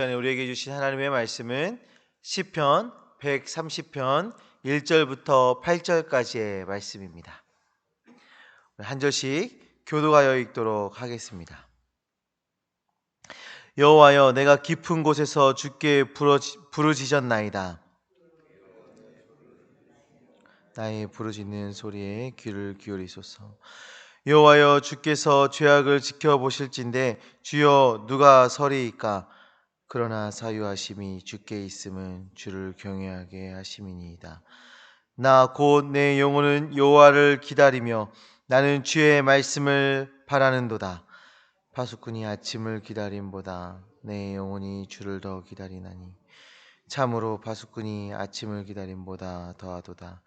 우리에게 주신 하나님의 말씀은 시편 130편 1절부터 8절까지의 말씀입니다. 한 절씩 교도하여 읽도록 하겠습니다. 여호와여, 내가 깊은 곳에서 주께 부르짖었나이다. 나의 부르짖는 소리에 귀를 기울이소서. 여호와여, 주께서 죄악을 지켜보실진데 주여 누가 서리이까? 그러나 사유하심이 주께 있음은 주를 경외하게 하심이니이다. 나 곧 내 영혼은 여호와를 기다리며 나는 주의 말씀을 바라는도다. 파수꾼이 아침을 기다림보다 내 영혼이 주를 더 기다리나니 참으로 파수꾼이 아침을 기다림보다 더하도다.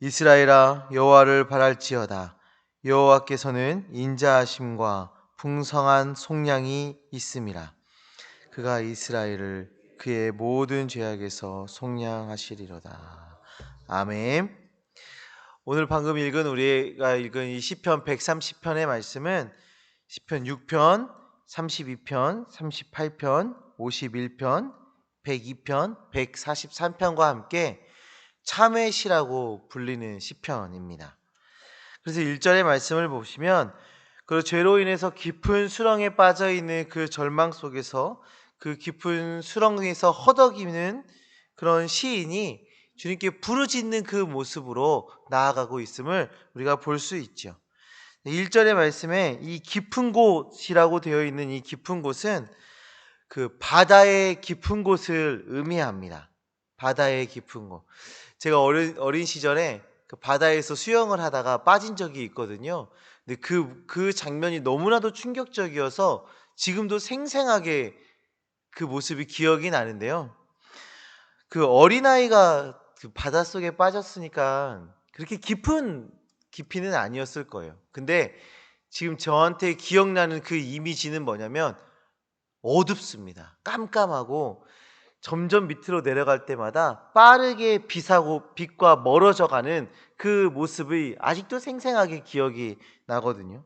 이스라엘아, 여호와를 바랄지어다. 여호와께서는 인자하심과 풍성한 속량이 있음이라. 그가 이스라엘을 그의 모든 죄악에서 속량하시리로다. 아멘. 오늘 방금 우리가 읽은 이 시편 130편의 말씀은 시편 6편, 32편, 38편, 51편, 102편, 143편과 함께 참회시라고 불리는 시편입니다. 그래서 1절의 말씀을 보시면 그 죄로 인해서 깊은 수렁에 빠져 있는 그 절망 속에서 그 깊은 수렁에서 허덕이는 그런 시인이 주님께 부르짖는 그 모습으로 나아가고 있음을 우리가 볼 수 있죠. 1절의 말씀에 이 깊은 곳이라고 되어 있는 이 깊은 곳은 그 바다의 깊은 곳을 의미합니다. 바다의 깊은 곳. 제가 어린 시절에 그 바다에서 수영을 하다가 빠진 적이 있거든요. 근데 그 장면이 너무나도 충격적이어서 지금도 생생하게 그 모습이 기억이 나는데요. 그 어린아이가 그 바닷속에 빠졌으니까 그렇게 깊은 깊이는 아니었을 거예요. 근데 지금 저한테 기억나는 그 이미지는 뭐냐면 어둡습니다. 깜깜하고 점점 밑으로 내려갈 때마다 빠르게 빛과 멀어져 가는 그 모습이 아직도 생생하게 기억이 나거든요.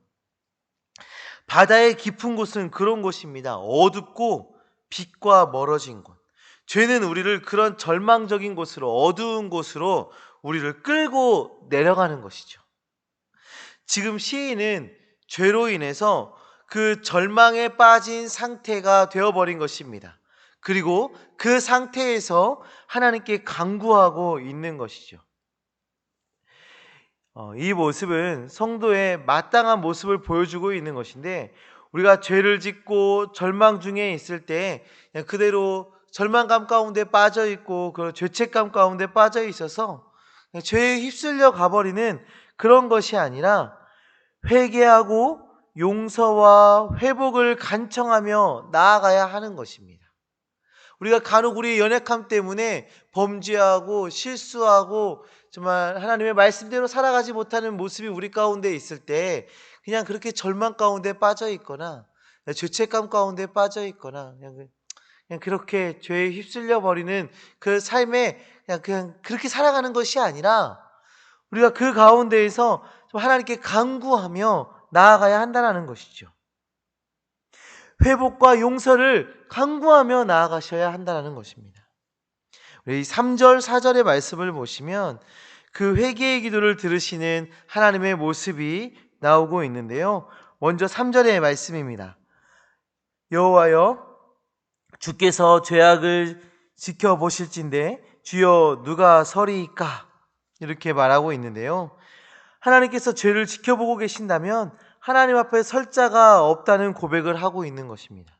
바다의 깊은 곳은 그런 곳입니다. 어둡고 빛과 멀어진 곳. 죄는 우리를 그런 절망적인 곳으로, 어두운 곳으로 우리를 끌고 내려가는 것이죠. 지금 시인은 죄로 인해서 그 절망에 빠진 상태가 되어버린 것입니다. 그리고 그 상태에서 하나님께 간구하고 있는 것이죠. 이 모습은 성도의 마땅한 모습을 보여주고 있는 것인데, 우리가 죄를 짓고 절망 중에 있을 때 그냥 그대로 절망감 가운데 빠져 있고 그 죄책감 가운데 빠져 있어서 죄에 휩쓸려 가버리는 그런 것이 아니라 회개하고 용서와 회복을 간청하며 나아가야 하는 것입니다. 우리가 간혹 우리의 연약함 때문에 범죄하고 실수하고 정말 하나님의 말씀대로 살아가지 못하는 모습이 우리 가운데 있을 때 그냥 그렇게 절망 가운데 빠져 있거나 죄책감 가운데 빠져 있거나 그냥 그렇게 죄에 휩쓸려 버리는 그 삶에 그냥 그렇게 살아가는 것이 아니라 우리가 그 가운데에서 하나님께 간구하며 나아가야 한다는 것이죠. 회복과 용서를 간구하며 나아가셔야 한다는 것입니다. 우리 3절, 4절의 말씀을 보시면 그 회개의 기도를 들으시는 하나님의 모습이 나오고 있는데요. 먼저 3절의 말씀입니다. 여호와여, 주께서 죄악을 지켜보실진데 주여 누가 서리이까? 이렇게 말하고 있는데요. 하나님께서 죄를 지켜보고 계신다면 하나님 앞에 설 자가 없다는 고백을 하고 있는 것입니다.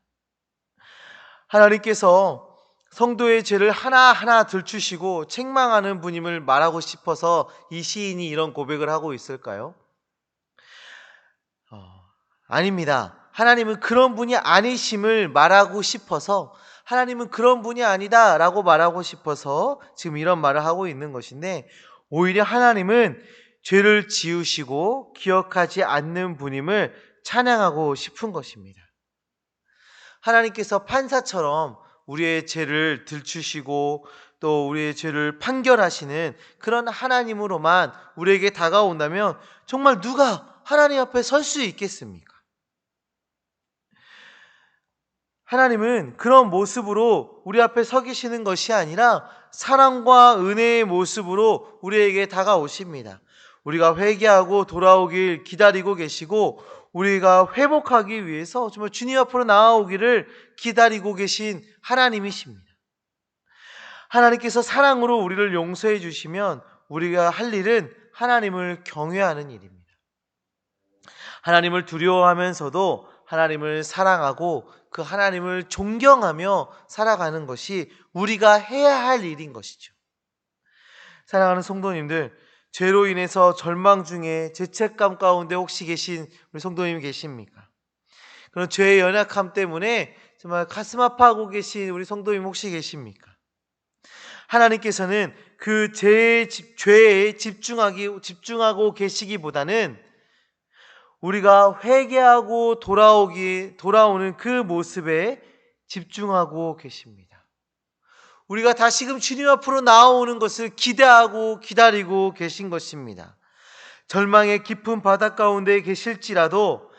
하나님께서 성도의 죄를 하나하나 들추시고 책망하는 분임을 말하고 싶어서 이 시인이 이런 고백을 하고 있을까요? 아닙니다. 하나님은 그런 분이 아니심을 말하고 싶어서, 하나님은 그런 분이 아니다 라고 말하고 싶어서 지금 이런 말을 하고 있는 것인데, 오히려 하나님은 죄를 지우시고 기억하지 않는 분임을 찬양하고 싶은 것입니다. 하나님께서 판사처럼 우리의 죄를 들추시고 또 우리의 죄를 판결하시는 그런 하나님으로만 우리에게 다가온다면 정말 누가 하나님 앞에 설 수 있겠습니까? 하나님은 그런 모습으로 우리 앞에 서 계시는 것이 아니라 사랑과 은혜의 모습으로 우리에게 다가오십니다. 우리가 회개하고 돌아오길 기다리고 계시고 우리가 회복하기 위해서 정말 주님 앞으로 나아오기를 기다리고 계신 하나님이십니다. 하나님께서 사랑으로 우리를 용서해 주시면 우리가 할 일은 하나님을 경외하는 일입니다. 하나님을 두려워하면서도 하나님을 사랑하고 그 하나님을 존경하며 살아가는 것이 우리가 해야 할 일인 것이죠. 사랑하는 성도님들, 죄로 인해서 절망 중에 죄책감 가운데 혹시 계신 우리 성도님 계십니까? 그런 죄의 연약함 때문에 정말 가슴 아파하고 계신 우리 성도님 혹시 계십니까? 하나님께서는 그 죄에 집중하고 계시기보다는 우리가 회개하고 돌아오는 그 모습에 집중하고 계십니다. 우리가 다시금 주님 앞으로 나아오는 것을 기대하고 기다리고 계신 것입니다. 절망의 깊은 바다 가운데 계실지라도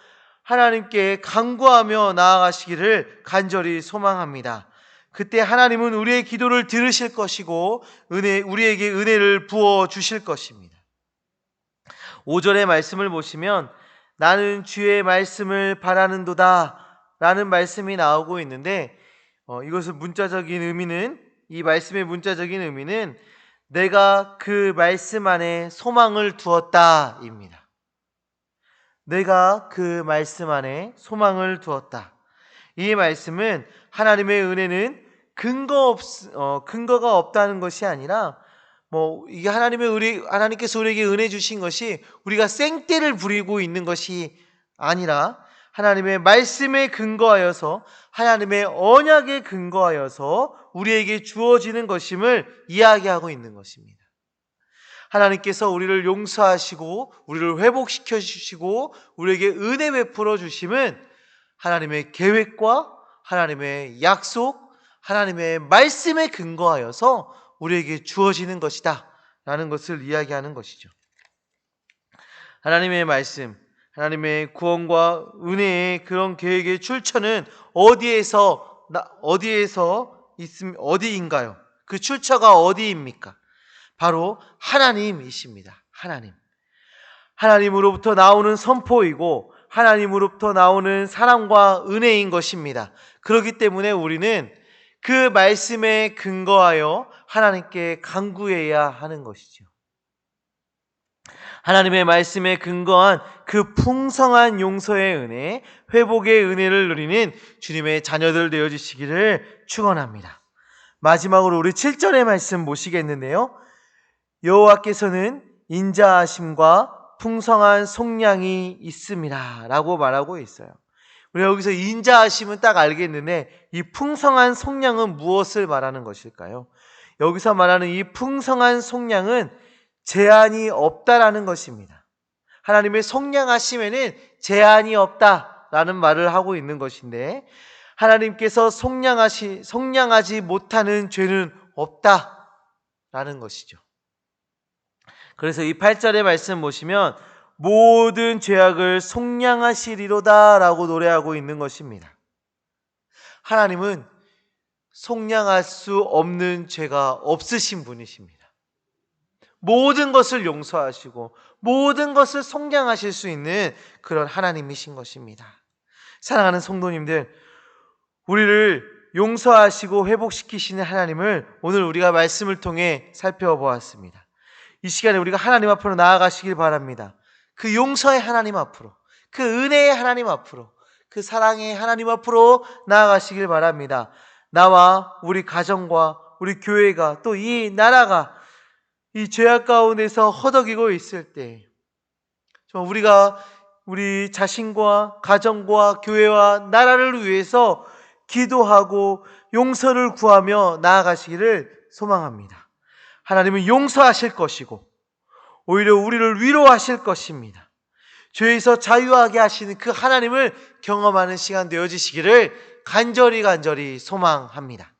하나님께 간구하며 나아가시기를 간절히 소망합니다. 그때 하나님은 우리의 기도를 들으실 것이고 우리에게 은혜를 부어 주실 것입니다. 5절의 말씀을 보시면 나는 주의 말씀을 바라는도다 라는 말씀이 나오고 있는데 이 말씀의 문자적인 의미는 내가 그 말씀 안에 소망을 두었다 입니다. 내가 그 말씀 안에 소망을 두었다. 이 말씀은 하나님의 은혜는 근거가 없다는 것이 아니라 이게 하나님께서 우리에게 은혜 주신 것이 우리가 생떼를 부리고 있는 것이 아니라 하나님의 말씀에 근거하여서 하나님의 언약에 근거하여서 우리에게 주어지는 것임을 이야기하고 있는 것입니다. 하나님께서 우리를 용서하시고 우리를 회복시켜 주시고 우리에게 은혜 베풀어 주심은 하나님의 계획과 하나님의 약속, 하나님의 말씀에 근거하여서 우리에게 주어지는 것이다 라는 것을 이야기하는 것이죠. 하나님의 말씀, 하나님의 구원과 은혜의 그런 계획의 출처는 어디인가요? 그 출처가 어디입니까? 바로 하나님이십니다. 하나님으로부터 나오는 선포이고 하나님으로부터 나오는 사랑과 은혜인 것입니다. 그렇기 때문에 우리는 그 말씀에 근거하여 하나님께 간구해야 하는 것이죠. 하나님의 말씀에 근거한 그 풍성한 용서의 은혜, 회복의 은혜를 누리는 주님의 자녀들 되어주시기를 축원합니다. 마지막으로 우리 7절의 말씀 보시겠는데요. 여호와께서는 인자하심과 풍성한 속량이 있음이라 라고 말하고 있어요. 우리가 여기서 인자하심은 딱 알겠는데 이 풍성한 속량은 무엇을 말하는 것일까요? 여기서 말하는 이 풍성한 속량은 제한이 없다라는 것입니다. 하나님의 속량하심에는 제한이 없다라는 말을 하고 있는 것인데 하나님께서 속량하지 못하는 죄는 없다라는 것이죠. 그래서 이 8절의 말씀 보시면 모든 죄악을 속량하시리로다 라고 노래하고 있는 것입니다. 하나님은 속량할 수 없는 죄가 없으신 분이십니다. 모든 것을 용서하시고 모든 것을 속량하실 수 있는 그런 하나님이신 것입니다. 사랑하는 성도님들, 우리를 용서하시고 회복시키시는 하나님을 오늘 우리가 말씀을 통해 살펴보았습니다. 이 시간에 우리가 하나님 앞으로 나아가시길 바랍니다. 그 용서의 하나님 앞으로, 그 은혜의 하나님 앞으로, 그 사랑의 하나님 앞으로 나아가시길 바랍니다. 나와 우리 가정과 우리 교회가 또 이 나라가 이 죄악 가운데서 허덕이고 있을 때 우리가 우리 자신과 가정과 교회와 나라를 위해서 기도하고 용서를 구하며 나아가시기를 소망합니다. 하나님은 용서하실 것이고 오히려 우리를 위로하실 것입니다. 죄에서 자유하게 하시는 그 하나님을 경험하는 시간 되어지시기를 간절히 소망합니다.